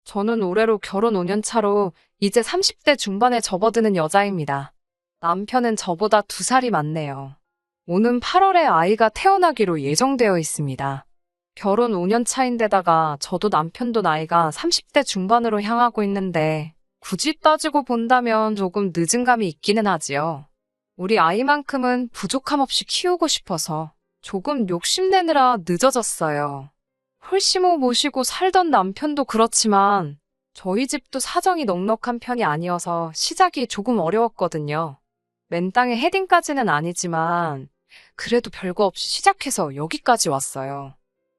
저는 올해로 결혼 5년 차로 이제 30대 중반에 접어드는 여자입니다. 남편은 저보다 2살이 많네요. 오는 8월에 아이가 태어나기로 예정되어 있습니다. 결혼 5년 차인데다가 저도 남편도 나이가 30대 중반으로 향하고 있는데 굳이 따지고 본다면 조금 늦은 감이 있기는 하지요. 우리 아이만큼은 부족함 없이 키우고 싶어서 조금 욕심내느라 늦어졌어요. 홀시모 모시고 살던 남편도 그렇지만 저희 집도 사정이 넉넉한 편이 아니어서 시작이 조금 어려웠거든요. 맨땅에 헤딩까지는 아니지만 그래도 별거 없이 시작해서 여기까지 왔어요.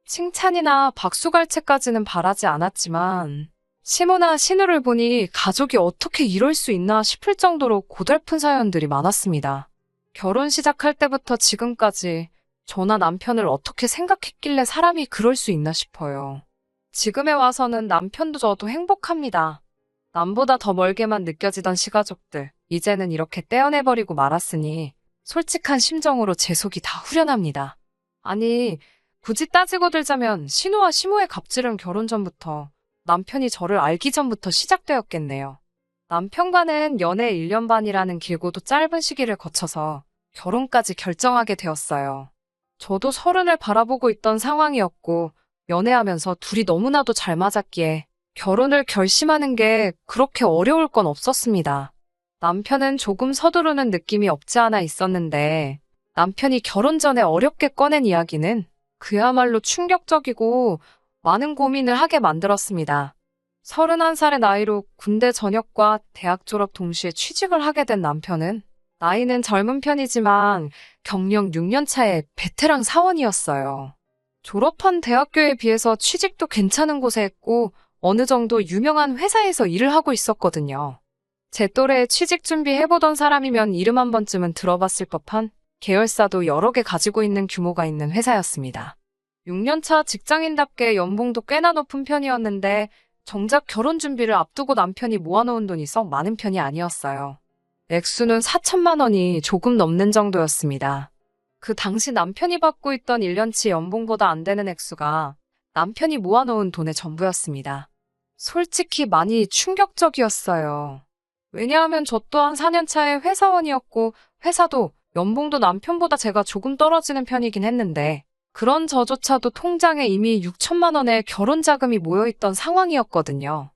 칭찬이나 박수갈채까지는 바라지 않았지만 시모나 신우를 보니 가족이 어떻게 이럴 수 있나 싶을 정도로 고달픈 사연들이 많았습니다. 결혼 시작할 때부터 지금까지 저나 남편을 어떻게 생각했길래 사람이 그럴 수 있나 싶어요. 지금에 와서는 남편도 저도 행복합니다. 남보다 더 멀게만 느껴지던 시가족들, 이제는 이렇게 떼어내버리고 말았으니 솔직한 심정으로 제 속이 다 후련합니다. 아니, 굳이 따지고 들자면 신우와 시모의 갑질은 결혼 전부터, 남편이 저를 알기 전부터 시작되었겠네요. 남편과는 연애 1년 반이라는 길고도 짧은 시기를 거쳐서 결혼까지 결정하게 되었어요. 저도 30을 바라보고 있던 상황이었고 연애하면서 둘이 너무나도 잘 맞았기에 결혼을 결심하는 게 그렇게 어려울 건 없었습니다. 남편은 조금 서두르는 느낌이 없지 않아 있었는데 남편이 결혼 전에 어렵게 꺼낸 이야기는 그야말로 충격적이고 많은 고민을 하게 만들었습니다. 31살의 나이로 군대 전역과 대학 졸업 동시에 취직을 하게 된 남편은 나이는 젊은 편이지만 경력 6년 차의 베테랑 사원이었어요. 졸업한 대학교에 비해서 취직도 괜찮은 곳에 했고 어느 정도 유명한 회사에서 일을 하고 있었거든요. 제 또래 취직 준비해보던 사람이면 이름 한 번쯤은 들어봤을 법한 계열사도 여러 개 가지고 있는 규모가 있는 회사였습니다. 6년차 직장인답게 연봉도 꽤나 높은 편이었는데 정작 결혼 준비를 앞두고 남편이 모아놓은 돈이 썩 많은 편이 아니었어요. 액수는 4천만 원이 조금 넘는 정도였습니다. 그 당시 남편이 받고 있던 1년치 연봉보다 안 되는 액수가 남편이 모아놓은 돈의 전부였습니다. 솔직히 많이 충격적이었어요. 왜냐하면 저 또한 4년 차의 회사원이었고 회사도 연봉도 남편보다 제가 조금 떨어지는 편이긴 했는데 그런 저조차도 통장에 이미 6천만 원의 결혼 자금이 모여있던 상황이었거든요.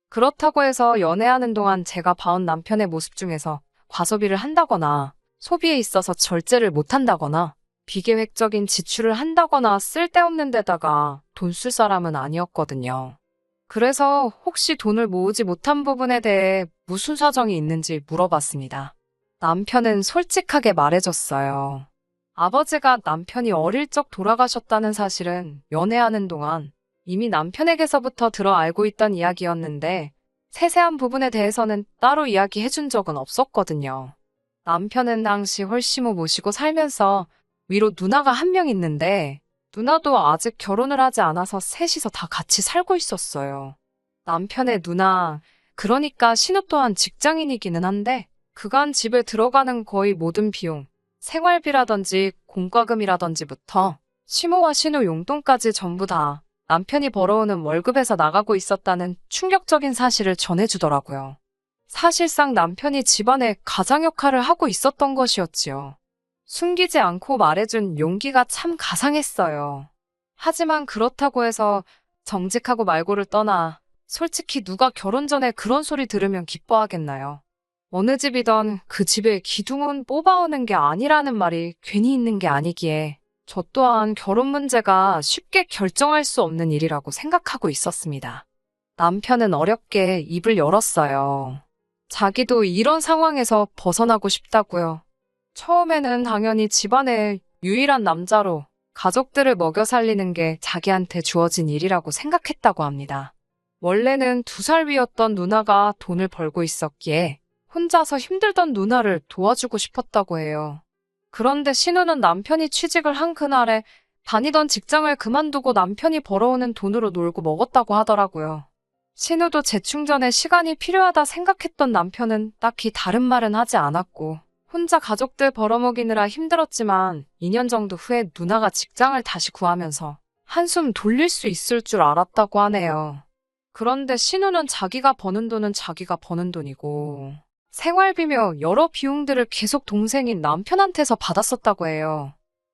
그렇다고 해서 연애하는 동안 제가 봐온 남편의 모습 중에서 과소비를 한다거나 소비에 있어서 절제를 못한다거나 비계획적인 지출을 한다거나 쓸데없는 데다가 돈 쓸 사람은 아니었거든요. 그래서 혹시 돈을 모으지 못한 부분에 대해 무슨 사정이 있는지 물어봤습니다. 남편은 솔직하게 말해줬어요. 아버지가 남편이 어릴 적 돌아가셨다는 사실은 연애하는 동안 이미 남편에게서부터 들어 알고 있던 이야기였는데 세세한 부분에 대해서는 따로 이야기해준 적은 없었거든요. 남편은 당시 홀시모 모시고 살면서 위로 누나가 한 명 있는데 누나도 아직 결혼을 하지 않아서 셋이서 다 같이 살고 있었어요. 남편의 누나, 그러니까 신우 또한 직장인이기는 한데 그간 집에 들어가는 거의 모든 비용, 생활비라든지 공과금이라든지부터 시모와 신우 용돈까지 전부 다 남편이 벌어오는 월급에서 나가고 있었다는 충격적인 사실을 전해주더라고요. 사실상 남편이 집안의 가장 역할을 하고 있었던 것이었지요. 숨기지 않고 말해준 용기가 참 가상했어요. 하지만 그렇다고 해서 정직하고 말고를 떠나 솔직히 누가 결혼 전에 그런 소리 들으면 기뻐하겠나요? 어느 집이던 그 집의 기둥은 뽑아오는 게 아니라는 말이 괜히 있는 게 아니기에 저 또한 결혼 문제가 쉽게 결정할 수 없는 일이라고 생각하고 있었습니다. 남편은 어렵게 입을 열었어요. 자기도 이런 상황에서 벗어나고 싶다고요. 처음에는 당연히 집안의 유일한 남자로 가족들을 먹여 살리는 게 자기한테 주어진 일이라고 생각했다고 합니다. 원래는 2살 위였던 누나가 돈을 벌고 있었기에 혼자서 힘들던 누나를 도와주고 싶었다고 해요. 그런데 신우는 남편이 취직을 한 그날에 다니던 직장을 그만두고 남편이 벌어오는 돈으로 놀고 먹었다고 하더라고요. 신우도 재충전에 시간이 필요하다 생각했던 남편은 딱히 다른 말은 하지 않았고 혼자 가족들 벌어먹이느라 힘들었지만 2년 정도 후에 누나가 직장을 다시 구하면서 한숨 돌릴 수 있을 줄 알았다고 하네요. 그런데 신우는 자기가 버는 돈은 자기가 버는 돈이고 생활비며 여러 비용들을 계속 동생인 남편한테서 받았었다고 해요.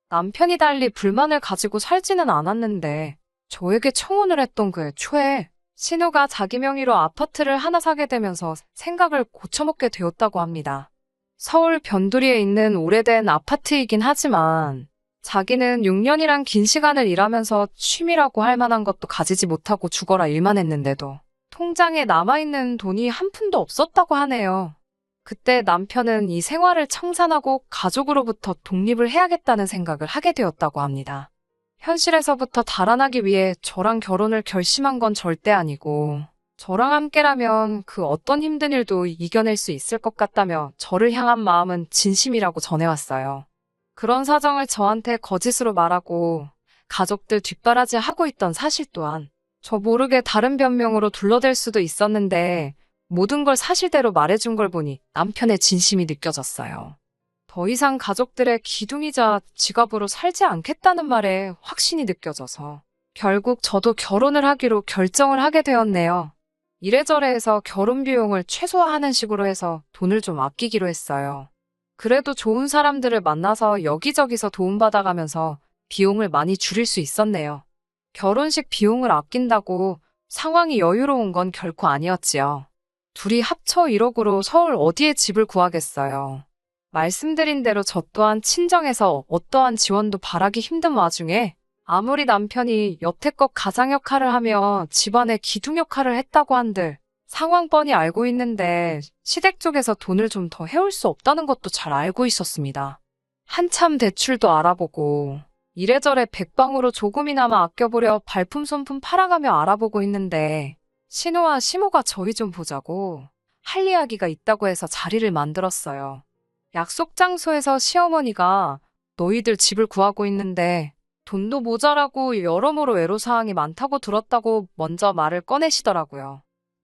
남편이 달리 불만을 가지고 살지는 않았는데 저에게 청혼을 했던 그 초에 신우가 자기 명의로 아파트를 하나 사게 되면서 생각을 고쳐먹게 되었다고 합니다. 서울 변두리에 있는 오래된 아파트이긴 하지만 자기는 6년이란 긴 시간을 일하면서 취미라고 할 만한 것도 가지지 못하고 죽어라 일만 했는데도 통장에 남아있는 돈이 한 푼도 없었다고 하네요. 그때 남편은 이 생활을 청산하고 가족으로부터 독립을 해야겠다는 생각을 하게 되었다고 합니다. 현실에서부터 달아나기 위해 저랑 결혼을 결심한 건 절대 아니고 저랑 함께라면 그 어떤 힘든 일도 이겨낼 수 있을 것 같다며 저를 향한 마음은 진심이라고 전해왔어요. 그런 사정을 저한테 거짓으로 말하고 가족들 뒷바라지 하고 있던 사실 또한 저 모르게 다른 변명으로 둘러댈 수도 있었는데 모든 걸 사실대로 말해준 걸 보니 남편의 진심이 느껴졌어요. 더 이상 가족들의 기둥이자 지갑으로 살지 않겠다는 말에 확신이 느껴져서 결국 저도 결혼을 하기로 결정을 하게 되었네요. 이래저래 해서 결혼 비용을 최소화하는 식으로 해서 돈을 좀 아끼기로 했어요. 그래도 좋은 사람들을 만나서 여기저기서 도움받아가면서 비용을 많이 줄일 수 있었네요. 결혼식 비용을 아낀다고 상황이 여유로운 건 결코 아니었지요. 둘이 합쳐 1억으로 서울 어디에 집을 구하겠어요. 말씀드린 대로 저 또한 친정에서 어떠한 지원도 바라기 힘든 와중에 아무리 남편이 여태껏 가장 역할을 하며 집안의 기둥 역할을 했다고 한들 상황 뻔히 알고 있는데 시댁 쪽에서 돈을 좀 더 해올 수 없다는 것도 잘 알고 있었습니다. 한참 대출도 알아보고 이래저래 백방으로 조금이나마 아껴보려 발품 손품 팔아가며 알아보고 있는데 신우와 시모가 저희 좀 보자고 할 이야기가 있다고 해서 자리를 만들었어요. 약속 장소에서 시어머니가 너희들 집을 구하고 있는데 돈도 모자라고 여러모로 애로사항이 많다고 들었다고 먼저 말을 꺼내시더라고요.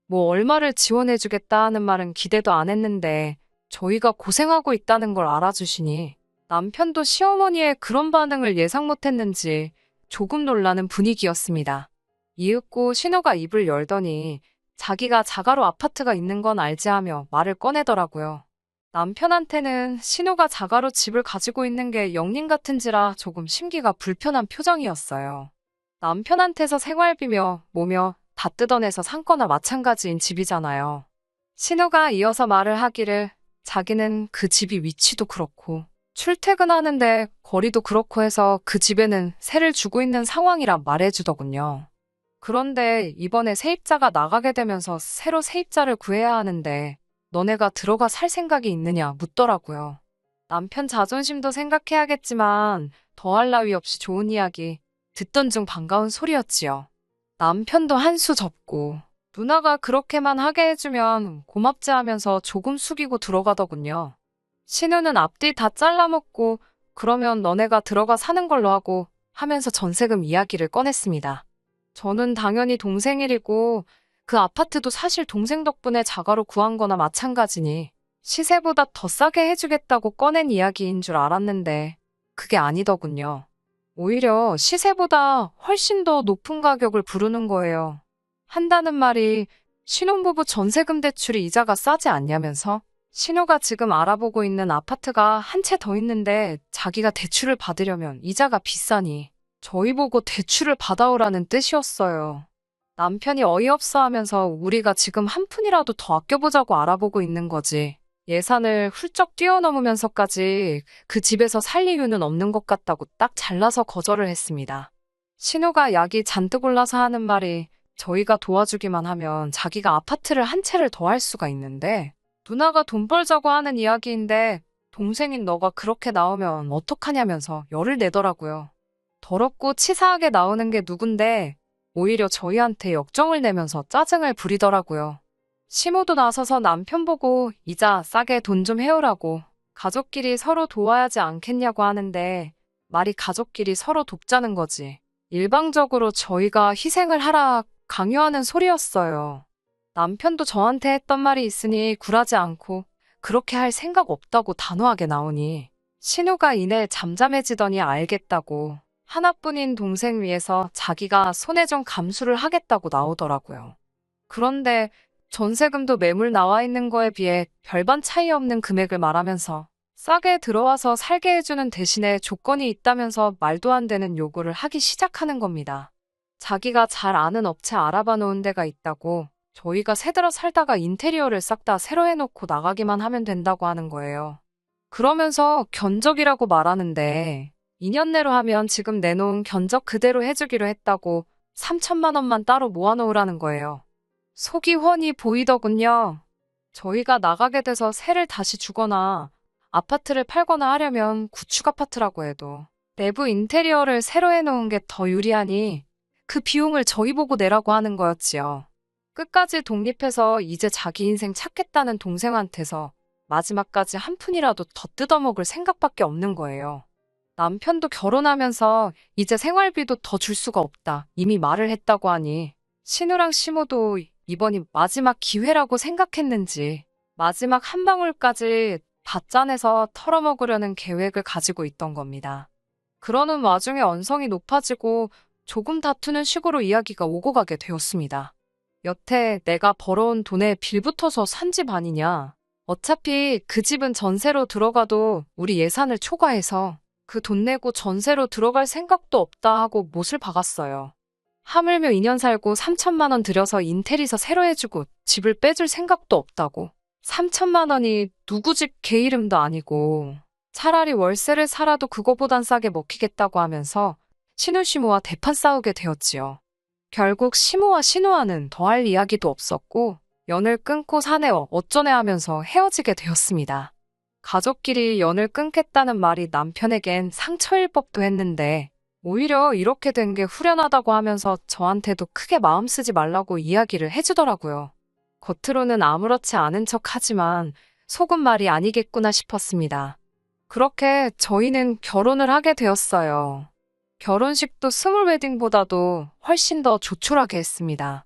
뭐 얼마를 지원해주겠다 하는 말은 기대도 안 했는데 저희가 고생하고 있다는 걸 알아주시니 남편도 시어머니의 그런 반응을 예상 못했는지 조금 놀라는 분위기였습니다. 이윽고 신우가 입을 열더니 자기가 자가로 아파트가 있는 건 알지 하며 말을 꺼내더라고요. 남편한테는 신우가 자가로 집을 가지고 있는 게 영린 같은지라 조금 심기가 불편한 표정이었어요. 남편한테서 생활비며 뭐며 다 뜯어내서 산 거나 마찬가지인 집이잖아요. 신우가 이어서 말을 하기를 자기는 그 집이 위치도 그렇고 출퇴근하는데 거리도 그렇고 해서 그 집에는 세를 주고 있는 상황이라 말해주더군요. 그런데 이번에 세입자가 나가게 되면서 새로 세입자를 구해야 하는데 너네가 들어가 살 생각이 있느냐 묻더라고요. 남편 자존심도 생각해야겠지만 더할 나위 없이 좋은 이야기 듣던 중 반가운 소리였지요. 남편도 한 수 접고 누나가 그렇게만 하게 해주면 고맙지 하면서 조금 숙이고 들어가더군요. 신우는 앞뒤 다 잘라먹고 그러면 너네가 들어가 사는 걸로 하고 하면서 전세금 이야기를 꺼냈습니다. 저는 당연히 동생 일이고 그 아파트도 사실 동생 덕분에 자가로 구한 거나 마찬가지니 시세보다 더 싸게 해주겠다고 꺼낸 이야기인 줄 알았는데 그게 아니더군요. 오히려 시세보다 훨씬 더 높은 가격을 부르는 거예요. 한다는 말이 신혼부부 전세금 대출이 이자가 싸지 않냐면서 신우가 지금 알아보고 있는 아파트가 한 채 더 있는데 자기가 대출을 받으려면 이자가 비싸니 저희 보고 대출을 받아오라는 뜻이었어요. 남편이 어이없어 하면서 우리가 지금 한 푼이라도 더 아껴보자고 알아보고 있는 거지. 예산을 훌쩍 뛰어넘으면서까지 그 집에서 살 이유는 없는 것 같다고 딱 잘라서 거절을 했습니다. 신우가 약이 잔뜩 올라서 하는 말이 저희가 도와주기만 하면 자기가 아파트를 한 채를 더 할 수가 있는데 누나가 돈 벌자고 하는 이야기인데 동생인 너가 그렇게 나오면 어떡하냐면서 열을 내더라고요. 더럽고 치사하게 나오는 게 누군데 오히려 저희한테 역정을 내면서 짜증을 부리더라고요. 시모도 나서서 남편 보고 이자 싸게 돈 좀 해오라고 가족끼리 서로 도와야지 않겠냐고 하는데 말이 가족끼리 서로 돕자는 거지. 일방적으로 저희가 희생을 하라 강요하는 소리였어요. 남편도 저한테 했던 말이 있으니 굴하지 않고 그렇게 할 생각 없다고 단호하게 나오니 신우가 이내 잠잠해지더니 알겠다고 하나뿐인 동생 위해서 자기가 손해 좀 감수를 하겠다고 나오더라고요. 그런데 전세금도 매물 나와 있는 거에 비해 별반 차이 없는 금액을 말하면서 싸게 들어와서 살게 해주는 대신에 조건이 있다면서 말도 안 되는 요구를 하기 시작하는 겁니다. 자기가 잘 아는 업체 알아봐 놓은 데가 있다고 저희가 새들어 살다가 인테리어를 싹 다 새로 해놓고 나가기만 하면 된다고 하는 거예요. 그러면서 견적이라고 말하는데 2년 내로 하면 지금 내놓은 견적 그대로 해주기로 했다고 3천만 원만 따로 모아놓으라는 거예요. 속이 훤히 보이더군요. 저희가 나가게 돼서 세를 다시 주거나 아파트를 팔거나 하려면 구축 아파트라고 해도 내부 인테리어를 새로 해놓은 게 더 유리하니 그 비용을 저희 보고 내라고 하는 거였지요. 끝까지 독립해서 이제 자기 인생 찾겠다는 동생한테서 마지막까지 한 푼이라도 더 뜯어먹을 생각밖에 없는 거예요. 남편도 결혼하면서 이제 생활비도 더 줄 수가 없다 이미 말을 했다고 하니 신우랑 시모도 이번이 마지막 기회라고 생각했는지 마지막 한 방울까지 다 짜내서 털어먹으려는 계획을 가지고 있던 겁니다. 그러는 와중에 언성이 높아지고 조금 다투는 식으로 이야기가 오고 가게 되었습니다. 여태 내가 벌어온 돈에 빌붙어서 산 집 아니냐. 어차피 그 집은 전세로 들어가도 우리 예산을 초과해서 그 돈 내고 전세로 들어갈 생각도 없다 하고 못을 박았어요. 하물며 2년 살고 3천만 원 들여서 인테리어 새로 해주고 집을 빼줄 생각도 없다고. 3천만 원이 누구 집 개 이름도 아니고 차라리 월세를 살아도 그거보단 싸게 먹히겠다고 하면서 신우시모와 대판 싸우게 되었지요. 결국 시모와 신우와는 더할 이야기도 없었고 연을 끊고 사내어 어쩌네 하면서 헤어지게 되었습니다. 가족끼리 연을 끊겠다는 말이 남편에겐 상처일 법도 했는데 오히려 이렇게 된 게 후련하다고 하면서 저한테도 크게 마음 쓰지 말라고 이야기를 해주더라고요. 겉으로는 아무렇지 않은 척 하지만 속은 말이 아니겠구나 싶었습니다. 그렇게 저희는 결혼을 하게 되었어요. 결혼식도 스몰 웨딩보다도 훨씬 더 조촐하게 했습니다.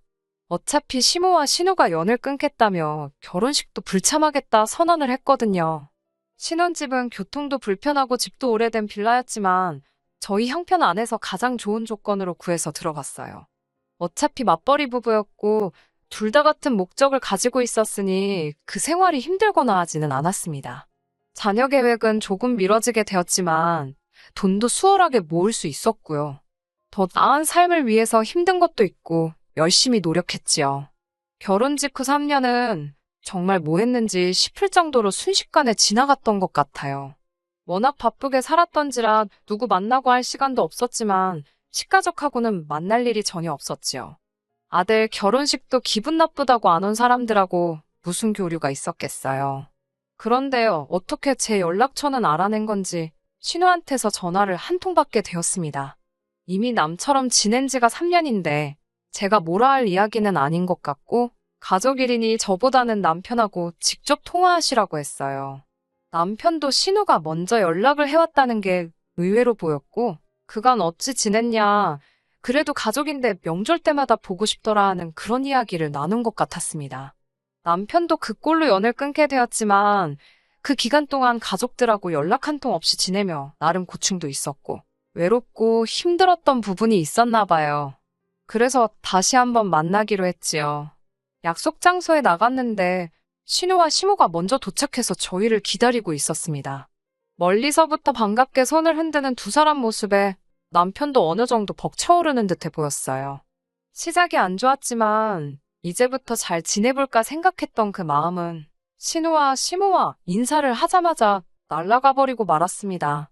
어차피 시모와 신우가 연을 끊겠다며 결혼식도 불참하겠다 선언을 했거든요. 신혼집은 교통도 불편하고 집도 오래된 빌라였지만 저희 형편 안에서 가장 좋은 조건으로 구해서 들어갔어요. 어차피 맞벌이 부부였고 둘 다 같은 목적을 가지고 있었으니 그 생활이 힘들거나 하지는 않았습니다. 자녀 계획은 조금 미뤄지게 되었지만 돈도 수월하게 모을 수 있었고요. 더 나은 삶을 위해서 힘든 것도 있고 열심히 노력했지요. 결혼 직후 3년은 정말 뭐 했는지 싶을 정도로 순식간에 지나갔던 것 같아요. 워낙 바쁘게 살았던지라 누구 만나고 할 시간도 없었지만 식가족하고는 만날 일이 전혀 없었지요. 아들 결혼식도 기분 나쁘다고 안 온 사람들하고 무슨 교류가 있었겠어요. 그런데요, 어떻게 제 연락처는 알아낸 건지 신우한테서 전화를 한 통 받게 되었습니다. 이미 남처럼 지낸 지가 3년인데 제가 뭐라 할 이야기는 아닌 것 같고 가족일이니 저보다는 남편하고 직접 통화하시라고 했어요. 남편도 신우가 먼저 연락을 해왔다는 게 의외로 보였고 그간 어찌 지냈냐, 그래도 가족인데 명절 때마다 보고 싶더라 하는 그런 이야기를 나눈 것 같았습니다. 남편도 그 꼴로 연을 끊게 되었지만 그 기간 동안 가족들하고 연락 한 통 없이 지내며 나름 고충도 있었고 외롭고 힘들었던 부분이 있었나 봐요. 그래서 다시 한번 만나기로 했지요. 약속 장소에 나갔는데 신우와 시모가 먼저 도착해서 저희를 기다리고 있었습니다. 멀리서부터 반갑게 손을 흔드는 두 사람 모습에 남편도 어느 정도 벅차오르는 듯해 보였어요. 시작이 안 좋았지만 이제부터 잘 지내볼까 생각했던 그 마음은 신우와 시모와 인사를 하자마자 날아가 버리고 말았습니다.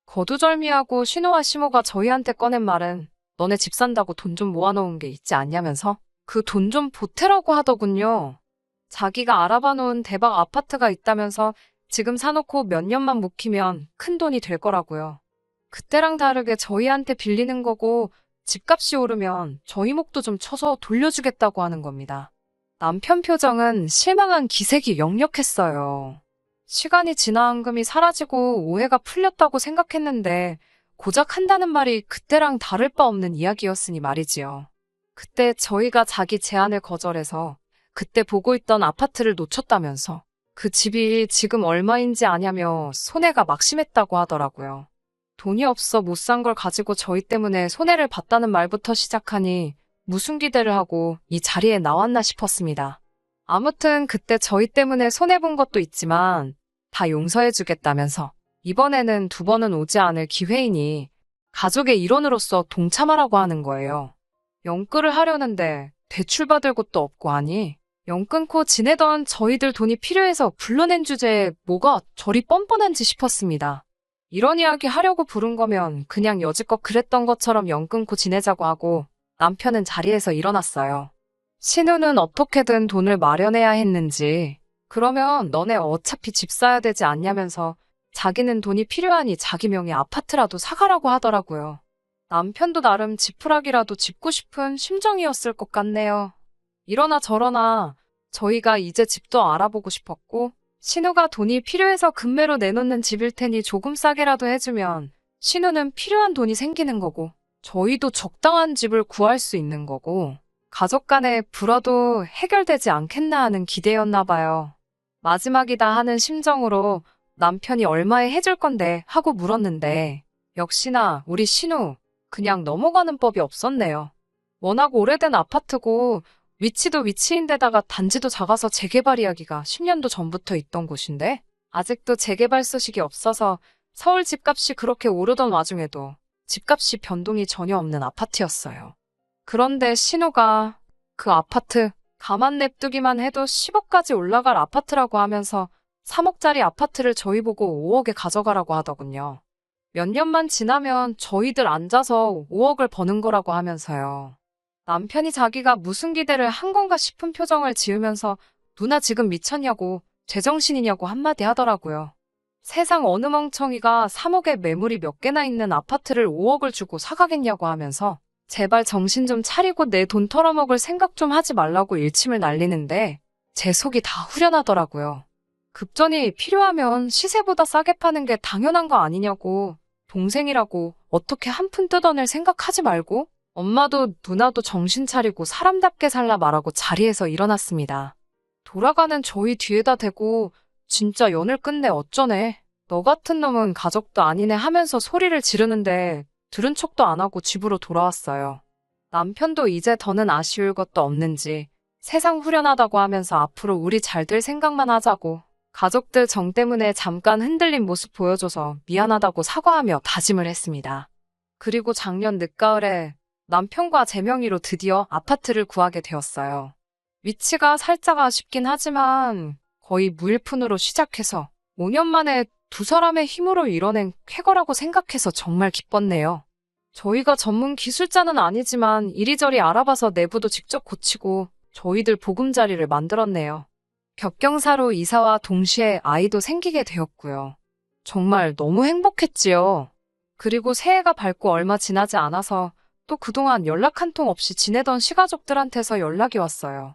거두절미하고 신우와 시모가 저희한테 꺼낸 말은 너네 집 산다고 돈 좀 모아놓은 게 있지 않냐면서 그 돈 좀 보태라고 하더군요. 자기가 알아봐 놓은 대박 아파트가 있다면서 지금 사놓고 몇 년만 묵히면 큰 돈이 될 거라고요. 그때랑 다르게 저희한테 빌리는 거고 집값이 오르면 저희 목도 좀 쳐서 돌려주겠다고 하는 겁니다. 남편 표정은 실망한 기색이 역력했어요. 시간이 지나 앙금이 사라지고 오해가 풀렸다고 생각했는데 고작 한다는 말이 그때랑 다를 바 없는 이야기였으니 말이지요. 그때 저희가 자기 제안을 거절해서 그때 보고 있던 아파트를 놓쳤다면서 그 집이 지금 얼마인지 아냐며 손해가 막심했다고 하더라고요. 돈이 없어 못 산 걸 가지고 저희 때문에 손해를 봤다는 말부터 시작하니 무슨 기대를 하고 이 자리에 나왔나 싶었습니다. 아무튼 그때 저희 때문에 손해본 것도 있지만 다 용서해주겠다면서 이번에는 두 번은 오지 않을 기회이니 가족의 일원으로서 동참하라고 하는 거예요. 영끌을 하려는데 대출받을 곳도 없고 하니 영 끊고 지내던 저희들 돈이 필요해서 불러낸 주제에 뭐가 저리 뻔뻔한지 싶었습니다. 이런 이야기 하려고 부른 거면 그냥 여지껏 그랬던 것처럼 영 끊고 지내자고 하고 남편은 자리에서 일어났어요. 신우는 어떻게든 돈을 마련해야 했는지 그러면 너네 어차피 집 사야 되지 않냐면서 자기는 돈이 필요하니 자기 명의 아파트라도 사가라고 하더라고요. 남편도 나름 지푸라기라도 짚고 싶은 심정이었을 것 같네요. 이러나 저러나 저희가 이제 집도 알아보고 싶었고 신우가 돈이 필요해서 금매로 내놓는 집일 테니 조금 싸게라도 해주면 신우는 필요한 돈이 생기는 거고 저희도 적당한 집을 구할 수 있는 거고 가족 간의 불화도 해결되지 않겠나 하는 기대였나 봐요. 마지막이다 하는 심정으로 남편이 얼마에 해줄 건데 하고 물었는데 역시나 우리 신우 그냥 넘어가는 법이 없었네요. 워낙 오래된 아파트고 위치도 위치인데다가 단지도 작아서 재개발 이야기가 10년도 전부터 있던 곳인데 아직도 재개발 소식이 없어서 서울 집값이 그렇게 오르던 와중에도 집값이 변동이 전혀 없는 아파트였어요. 그런데 신우가 그 아파트 가만 냅두기만 해도 10억까지 올라갈 아파트라고 하면서 3억짜리 아파트를 저희 보고 5억에 가져가라고 하더군요. 몇 년만 지나면 저희들 앉아서 5억을 버는 거라고 하면서요. 남편이 자기가 무슨 기대를 한 건가 싶은 표정을 지으면서 누나 지금 미쳤냐고 제정신이냐고 한마디 하더라고요. 세상 어느 멍청이가 3억에 매물이 몇 개나 있는 아파트를 5억을 주고 사가겠냐고 하면서 제발 정신 좀 차리고 내 돈 털어먹을 생각 좀 하지 말라고 일침을 날리는데 제 속이 다 후련하더라고요. 급전이 필요하면 시세보다 싸게 파는 게 당연한 거 아니냐고 동생이라고 어떻게 한 푼 뜯어낼 생각하지 말고 엄마도 누나도 정신 차리고 사람답게 살라 말하고 자리에서 일어났습니다. 돌아가는 저희 뒤에다 대고 진짜 연을 끝내 어쩌네. 너 같은 놈은 가족도 아니네 하면서 소리를 지르는데 들은 척도 안 하고 집으로 돌아왔어요. 남편도 이제 더는 아쉬울 것도 없는지 세상 후련하다고 하면서 앞으로 우리 잘 될 생각만 하자고 가족들 정 때문에 잠깐 흔들린 모습 보여줘서 미안하다고 사과하며 다짐을 했습니다. 그리고 작년 늦가을에 남편과 제 명의로 드디어 아파트를 구하게 되었어요. 위치가 살짝 아쉽긴 하지만 거의 무일푼으로 시작해서 5년 만에 두 사람의 힘으로 이뤄낸 쾌거라고 생각해서 정말 기뻤네요. 저희가 전문 기술자는 아니지만 이리저리 알아봐서 내부도 직접 고치고 저희들 보금자리를 만들었네요. 격경사로 이사와 동시에 아이도 생기게 되었고요. 정말 너무 행복했지요. 그리고 새해가 밝고 얼마 지나지 않아서 또 그동안 연락 한 통 없이 지내던 시가족들한테서 연락이 왔어요.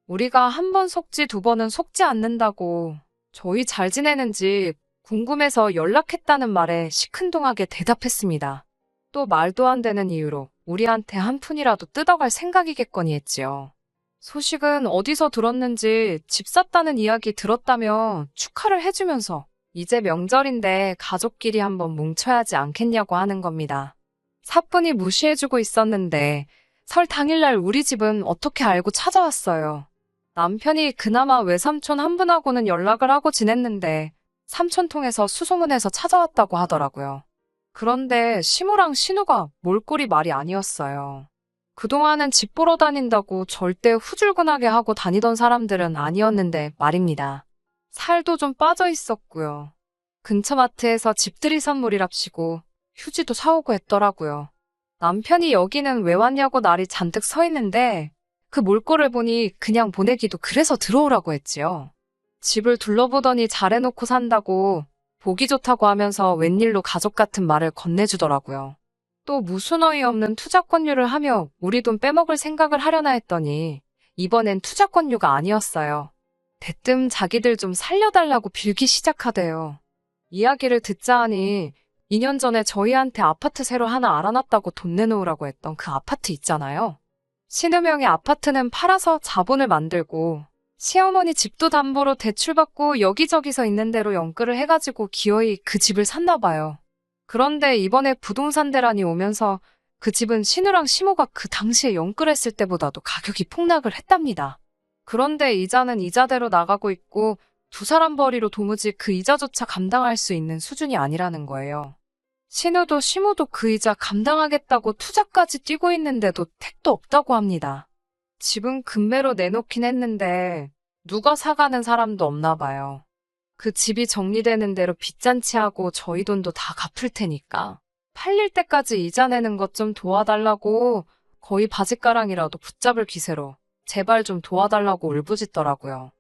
우리가 한 번 속지 두 번은 속지 않는다고 저희 잘 지내는지 궁금해서 연락했다는 말에 시큰둥하게 대답했습니다. 또 말도 안 되는 이유로 우리한테 한 푼이라도 뜯어갈 생각이겠거니 했지요. 소식은 어디서 들었는지 집 샀다는 이야기 들었다며 축하를 해주면서 이제 명절인데 가족끼리 한번 뭉쳐야지 않겠냐고 하는 겁니다. 사뿐히 무시해주고 있었는데 설 당일날 우리 집은 어떻게 알고 찾아왔어요. 남편이 그나마 외삼촌 한 분하고는 연락을 하고 지냈는데 삼촌 통해서 수소문해서 찾아왔다고 하더라고요. 그런데 시무랑 신우가 몰골이 말이 아니었어요. 그동안은 집 보러 다닌다고 절대 후줄근하게 하고 다니던 사람들은 아니었는데 말입니다. 살도 좀 빠져 있었고요. 근처 마트에서 집들이 선물이랍시고 휴지도 사오고 했더라고요. 남편이 여기는 왜 왔냐고 날이 잔뜩 서 있는데 그 몰골을 보니 그냥 보내기도 그래서 들어오라고 했지요. 집을 둘러보더니 잘해놓고 산다고 보기 좋다고 하면서 웬일로 가족 같은 말을 건네주더라고요. 또 무슨 어이없는 투자권유를 하며 우리 돈 빼먹을 생각을 하려나 했더니 이번엔 투자권유가 아니었어요. 대뜸 자기들 좀 살려달라고 빌기 시작하대요. 이야기를 듣자 하니 2년 전에 저희한테 아파트 새로 하나 알아놨다고 돈 내놓으라고 했던 그 아파트 있잖아요. 신우명의 아파트는 팔아서 자본을 만들고 시어머니 집도 담보로 대출받고 여기저기서 있는 대로 연끌을 해가지고 기어이 그 집을 샀나 봐요. 그런데 이번에 부동산 대란이 오면서 그 집은 신우랑 시모가 그 당시에 영끌했을 때보다도 가격이 폭락을 했답니다. 그런데 이자는 이자대로 나가고 있고 두 사람 벌이로 도무지 그 이자조차 감당할 수 있는 수준이 아니라는 거예요. 신우도 시모도 그 이자 감당하겠다고 투자까지 뛰고 있는데도 택도 없다고 합니다. 집은 금매로 내놓긴 했는데 누가 사가는 사람도 없나 봐요. 그 집이 정리되는 대로 빚잔치하고 저희 돈도 다 갚을 테니까 팔릴 때까지 이자 내는 것 좀 도와달라고 거의 바짓가랑이라도 붙잡을 기세로 제발 좀 도와달라고 울부짖더라고요.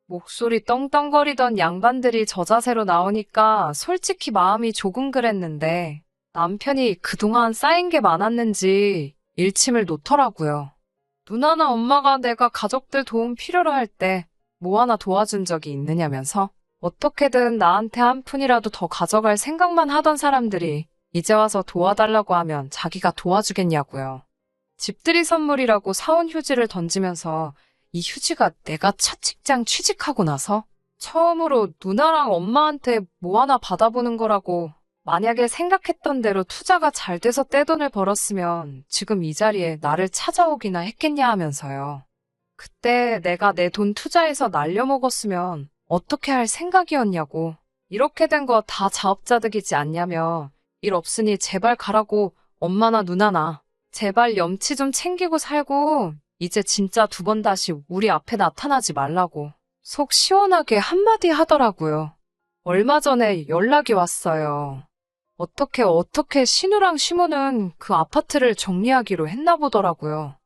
목소리 떵떵거리던 양반들이 저 자세로 나오니까 솔직히 마음이 조금 그랬는데 남편이 그동안 쌓인 게 많았는지 일침을 놓더라고요. 누나나 엄마가 내가 가족들 도움 필요로 할 때 뭐 하나 도와준 적이 있느냐면서 어떻게든 나한테 한 푼이라도 더 가져갈 생각만 하던 사람들이 이제 와서 도와달라고 하면 자기가 도와주겠냐고요. 집들이 선물이라고 사온 휴지를 던지면서 이 휴지가 내가 첫 직장 취직하고 나서 처음으로 누나랑 엄마한테 뭐 하나 받아보는 거라고 만약에 생각했던 대로 투자가 잘 돼서 떼돈을 벌었으면 지금 이 자리에 나를 찾아오기나 했겠냐 하면서요. 그때 내가 내 돈 투자해서 날려먹었으면 어떻게 할 생각이었냐고. 이렇게 된 거 다 자업자득이지 않냐며 일 없으니 제발 가라고 엄마나 누나나 제발 염치 좀 챙기고 살고 이제 진짜 두 번 다시 우리 앞에 나타나지 말라고 속 시원하게 한마디 하더라고요. 얼마 전에 연락이 왔어요. 어떻게 신우랑 시모는 그 아파트를 정리하기로 했나 보더라고요.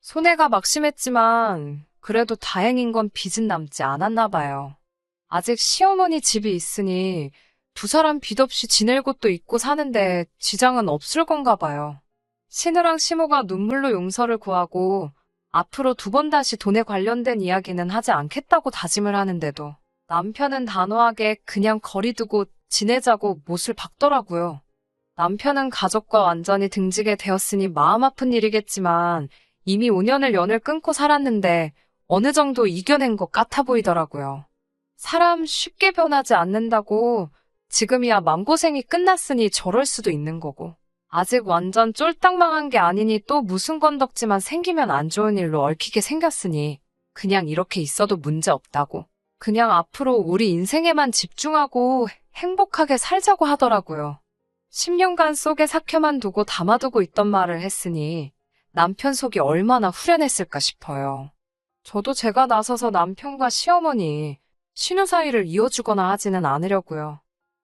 손해가 막심했지만 그래도 다행인 건 빚은 남지 않았나 봐요. 아직 시어머니 집이 있으니 두 사람 빚 없이 지낼 곳도 있고 사는데 지장은 없을 건가 봐요. 신우랑 시모가 눈물로 용서를 구하고 앞으로 두 번 다시 돈에 관련된 이야기는 하지 않겠다고 다짐을 하는데도 남편은 단호하게 그냥 거리 두고 지내자고 못을 박더라고요. 남편은 가족과 완전히 등지게 되었으니 마음 아픈 일이겠지만 이미 5년을 연을 끊고 살았는데 어느 정도 이겨낸 것 같아 보이더라고요. 사람 쉽게 변하지 않는다고 지금이야 마음고생이 끝났으니 저럴 수도 있는 거고 아직 완전 쫄딱 망한 게 아니니 또 무슨 건덕지만 생기면 안 좋은 일로 얽히게 생겼으니 그냥 이렇게 있어도 문제 없다고 그냥 앞으로 우리 인생에만 집중하고 행복하게 살자고 하더라고요. 10년간 속에 삭혀만 두고 담아두고 있던 말을 했으니 남편 속이 얼마나 후련했을까 싶어요. 저도 제가 나서서 남편과 시어머니, 신우 사이를 이어주거나 하지는 않으려고요.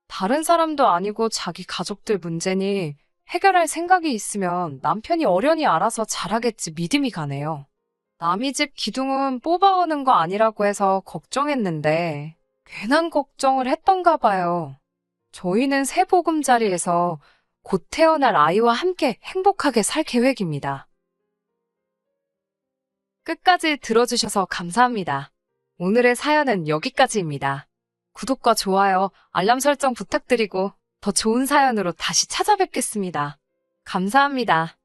다른 사람도 아니고 자기 가족들 문제니 해결할 생각이 있으면 남편이 어련히 알아서 잘하겠지 믿음이 가네요. 남의 집 기둥은 뽑아오는 거 아니라고 해서 걱정했는데 괜한 걱정을 했던가 봐요. 저희는 새 보금자리에서 곧 태어날 아이와 함께 행복하게 살 계획입니다. 끝까지 들어주셔서 감사합니다. 오늘의 사연은 여기까지입니다. 구독과 좋아요, 알람 설정 부탁드리고 더 좋은 사연으로 다시 찾아뵙겠습니다. 감사합니다.